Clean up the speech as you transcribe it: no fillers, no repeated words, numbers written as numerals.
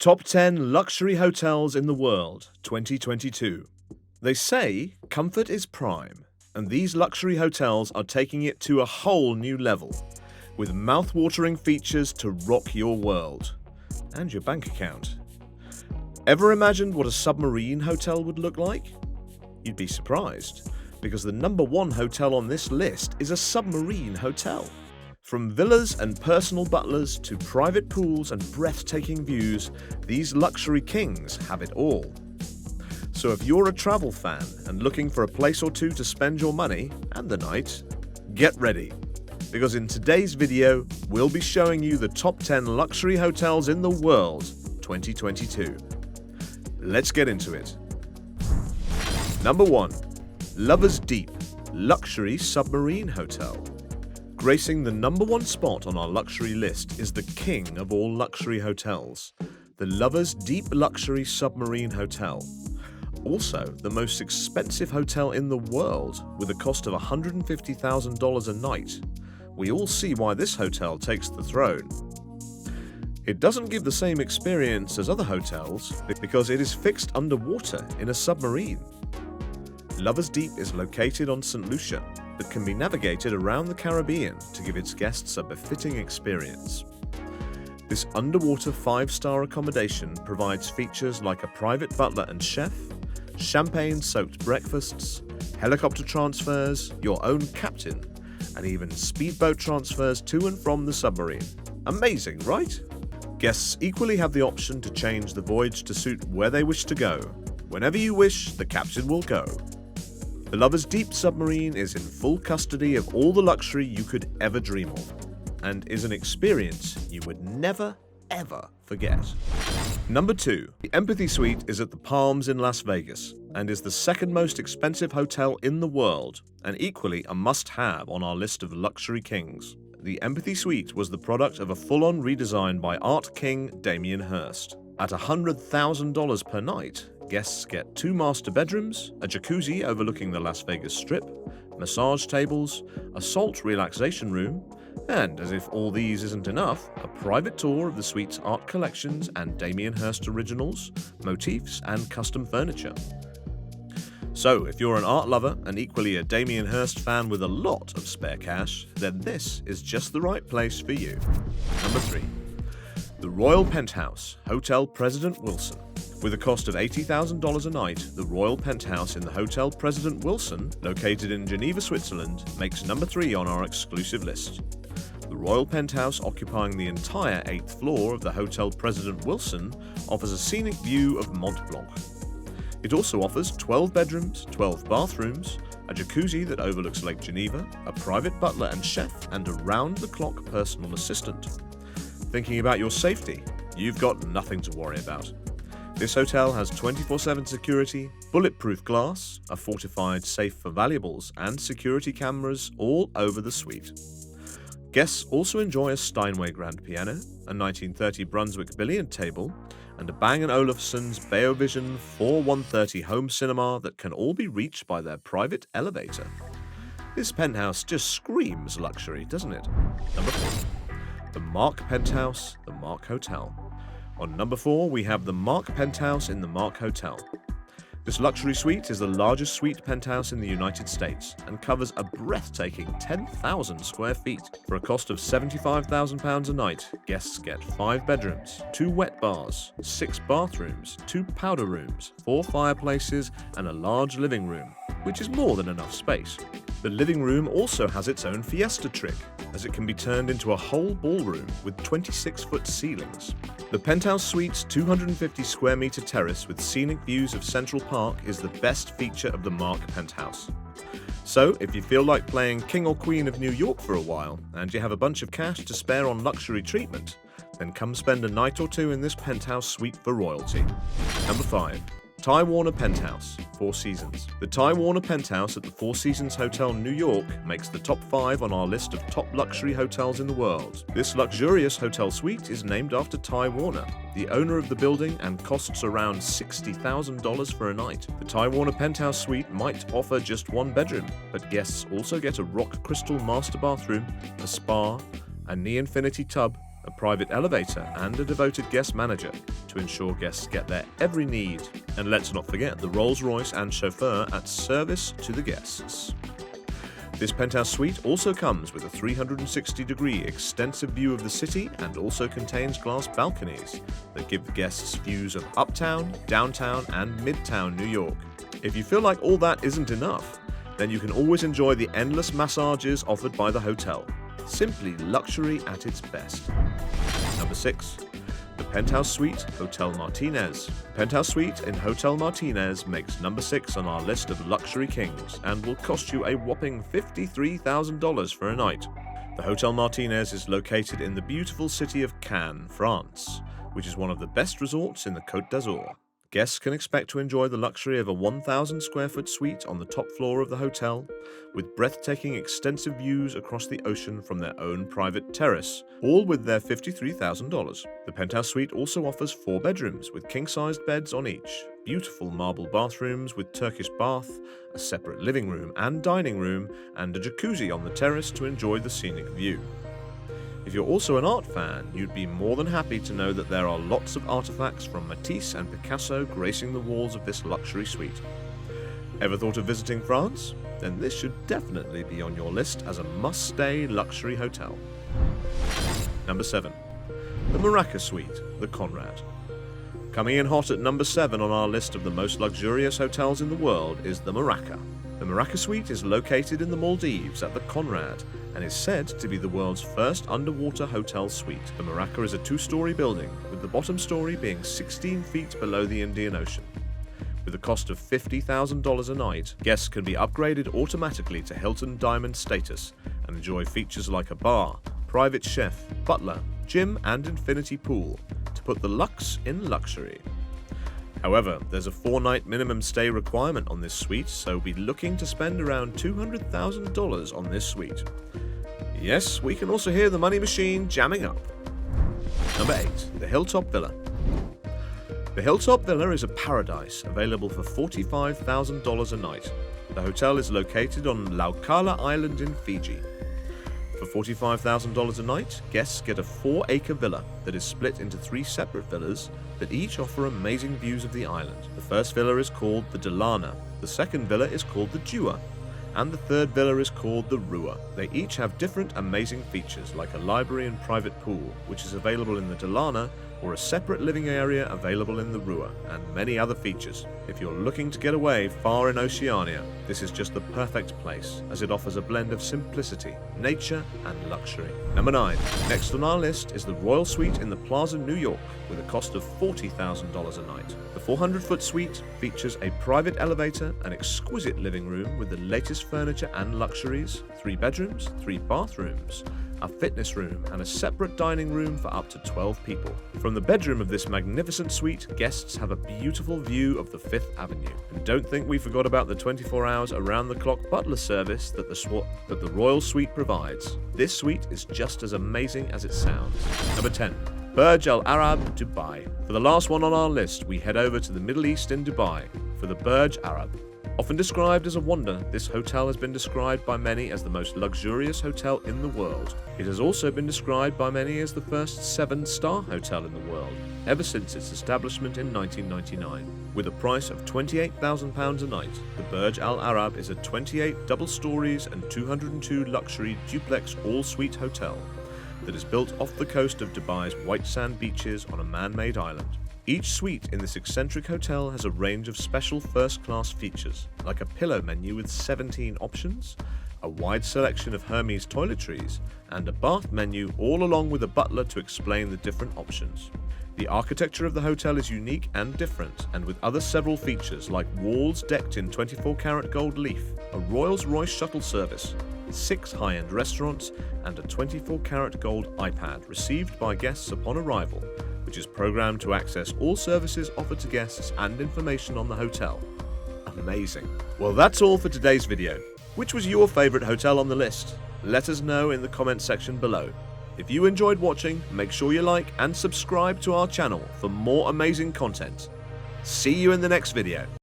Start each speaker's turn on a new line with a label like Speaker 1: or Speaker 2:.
Speaker 1: Top 10 Luxury Hotels in the World, 2022. They say comfort is prime, and these luxury hotels are taking it to a whole new level, with mouth-watering features to rock your world and your bank account. Ever imagined what a submarine hotel would look like? You'd be surprised, because the number one hotel on this list is a submarine hotel. From villas and personal butlers to private pools and breathtaking views, these luxury kings have it all. So if you're a travel fan and looking for a place or two to spend your money and the night, get ready, because in today's video, we'll be showing you the top 10 luxury hotels in the world 2022. Let's get into it. Number 1. Lovers Deep Luxury Submarine Hotel. Gracing the number one spot on our luxury list is the king of all luxury hotels, the Lovers Deep Luxury Submarine Hotel. Also, the most expensive hotel in the world, with a cost of $150,000 a night. We all see why this hotel takes the throne. It doesn't give the same experience as other hotels because it is fixed underwater in a submarine. Lovers Deep is located on St. Lucia, but can be navigated around the Caribbean to give its guests a befitting experience. This underwater 5-star accommodation provides features like a private butler and chef, champagne-soaked breakfasts, helicopter transfers, your own captain, and even speedboat transfers to and from the submarine. Amazing, right? Guests equally have the option to change the voyage to suit where they wish to go. Whenever you wish, the captain will go. The Lovers Deep submarine is in full custody of all the luxury you could ever dream of, and is an experience you would never, ever forget. Number 2. The Empathy Suite is at the Palms in Las Vegas, and is the second most expensive hotel in the world, and equally a must-have on our list of luxury kings. The Empathy Suite was the product of a full-on redesign by art king Damien Hirst. At $100,000 per night, guests get 2 master bedrooms, a jacuzzi overlooking the Las Vegas Strip, massage tables, a salt relaxation room, and, as if all these isn't enough, a private tour of the suite's art collections and Damien Hirst originals, motifs, and custom furniture. So, if you're an art lover and equally a Damien Hirst fan with a lot of spare cash, then this is just the right place for you. Number 3. The Royal Penthouse, Hotel President Wilson. With a cost of $80,000 a night, the Royal Penthouse in the Hotel President Wilson, located in Geneva, Switzerland, makes number 3 on our exclusive list. The Royal Penthouse, occupying the entire 8th floor of the Hotel President Wilson, offers a scenic view of Mont Blanc. It also offers 12 bedrooms, 12 bathrooms, a jacuzzi that overlooks Lake Geneva, a private butler and chef, and a round-the-clock personal assistant. Thinking about your safety? You've got nothing to worry about. This hotel has 24/7 security, bulletproof glass, a fortified safe for valuables, and security cameras all over the suite. Guests also enjoy a Steinway grand piano, a 1930 Brunswick billiard table, and a Bang & Olufsen's Beovision 4130 home cinema that can all be reached by their private elevator. This penthouse just screams luxury, doesn't it? Number 4. The Mark Penthouse, the Mark Hotel. On number 4, we have the Mark Penthouse in the Mark Hotel. This luxury suite is the largest suite penthouse in the United States and covers a breathtaking 10,000 square feet. For a cost of £75,000 a night, guests get 5 bedrooms, 2 wet bars, 6 bathrooms, 2 powder rooms, 4 fireplaces, and a large living room, which is more than enough space. The living room also has its own fiesta trick, as it can be turned into a whole ballroom with 26-foot ceilings. The penthouse suite's 250 square meter terrace with scenic views of Central Park is the best feature of the Mark Penthouse. So, if you feel like playing King or Queen of New York for a while, and you have a bunch of cash to spare on luxury treatment, then come spend a night or two in this penthouse suite for royalty. Number 5. Ty Warner Penthouse, 4 Seasons. The Ty Warner Penthouse at the 4 Seasons Hotel New York makes the top 5 on our list of top luxury hotels in the world. This luxurious hotel suite is named after Ty Warner, the owner of the building, and costs around $60,000 for a night. The Ty Warner Penthouse suite might offer just 1 bedroom, but guests also get a rock crystal master bathroom, a spa, a knee infinity tub, a private elevator, and a devoted guest manager to ensure guests get their every need. And let's not forget the Rolls-Royce and chauffeur at service to the guests. This penthouse suite also comes with a 360-degree extensive view of the city and also contains glass balconies that give guests views of uptown, downtown, and midtown New York. If you feel like all that isn't enough, then you can always enjoy the endless massages offered by the hotel. Simply luxury at its best. Number 6. The Penthouse Suite Hotel Martinez. Penthouse Suite in Hotel Martinez makes number 6 on our list of luxury kings and will cost you a whopping $53,000 for a night. The Hotel Martinez is located in the beautiful city of Cannes, France, which is one of the best resorts in the Côte d'Azur. Guests can expect to enjoy the luxury of a 1,000 square foot suite on the top floor of the hotel, with breathtaking extensive views across the ocean from their own private terrace, all with their $53,000. The penthouse suite also offers 4 bedrooms with king-sized beds on each, beautiful marble bathrooms with Turkish bath, a separate living room and dining room, and a jacuzzi on the terrace to enjoy the scenic view. If you're also an art fan, you'd be more than happy to know that there are lots of artifacts from Matisse and Picasso gracing the walls of this luxury suite. Ever thought of visiting France? Then this should definitely be on your list as a must-stay luxury hotel. Number 7. The Maraca Suite, the Conrad. Coming in hot at number 7 on our list of the most luxurious hotels in the world is the Maraca. The Maraca Suite is located in the Maldives at the Conrad and is said to be the world's first underwater hotel suite. The Maraca is a 2-story building, with the bottom story being 16 feet below the Indian Ocean. With a cost of $50,000 a night, guests can be upgraded automatically to Hilton Diamond status and enjoy features like a bar, private chef, butler, gym, and infinity pool to put the luxe in luxury. However, there's a 4-night minimum stay requirement on this suite, so be looking to spend around $200,000 on this suite. Yes, we can also hear the money machine jamming up. Number 8. The Hilltop Villa. The Hilltop Villa is a paradise available for $45,000 a night. The hotel is located on Laukala Island in Fiji. For $45,000 a night, guests get a 4-acre villa that is split into 3 separate villas that each offer amazing views of the island. The first villa is called the Delana, the second villa is called the Jua, and the third villa is called the Rua. They each have different amazing features like a library and private pool, which is available in the Delana, or a separate living area available in the Rua, and many other features. If you're looking to get away far in Oceania, this is just the perfect place, as it offers a blend of simplicity, nature, and luxury. Number 9. Next on our list is the Royal Suite in the Plaza, New York, with a cost of $40,000 a night. The 400-foot suite features a private elevator, an exquisite living room with the latest furniture and luxuries, 3 bedrooms, 3 bathrooms, a fitness room, and a separate dining room for up to 12 people. From the bedroom of this magnificent suite, guests have a beautiful view of the 5th Avenue. And don't think we forgot about the 24 hours around-the-clock butler service that the Royal Suite provides. This suite is just as amazing as it sounds. Number 10. Burj Al Arab, Dubai. For the last one on our list, we head over to the Middle East in Dubai for the Burj Arab. Often described as a wonder, this hotel has been described by many as the most luxurious hotel in the world. It has also been described by many as the first 7-star hotel in the world, ever since its establishment in 1999. With a price of £28,000 a night, the Burj Al Arab is a 28 double stories and 202 luxury duplex all-suite hotel that is built off the coast of Dubai's white sand beaches on a man-made island. Each suite in this eccentric hotel has a range of special first-class features, like a pillow menu with 17 options, a wide selection of Hermes toiletries, and a bath menu, all along with a butler to explain the different options. The architecture of the hotel is unique and different, and with other several features like walls decked in 24-karat gold leaf, a Rolls-Royce shuttle service, 6 high-end restaurants, and a 24-karat gold iPad received by guests upon arrival, which is programmed to access all services offered to guests and information on the hotel. Amazing. Well, that's all for today's video. Which was your favorite hotel on the list? Let us know in the comments section below. If you enjoyed watching, make sure you like and subscribe to our channel for more amazing content. See you in the next video.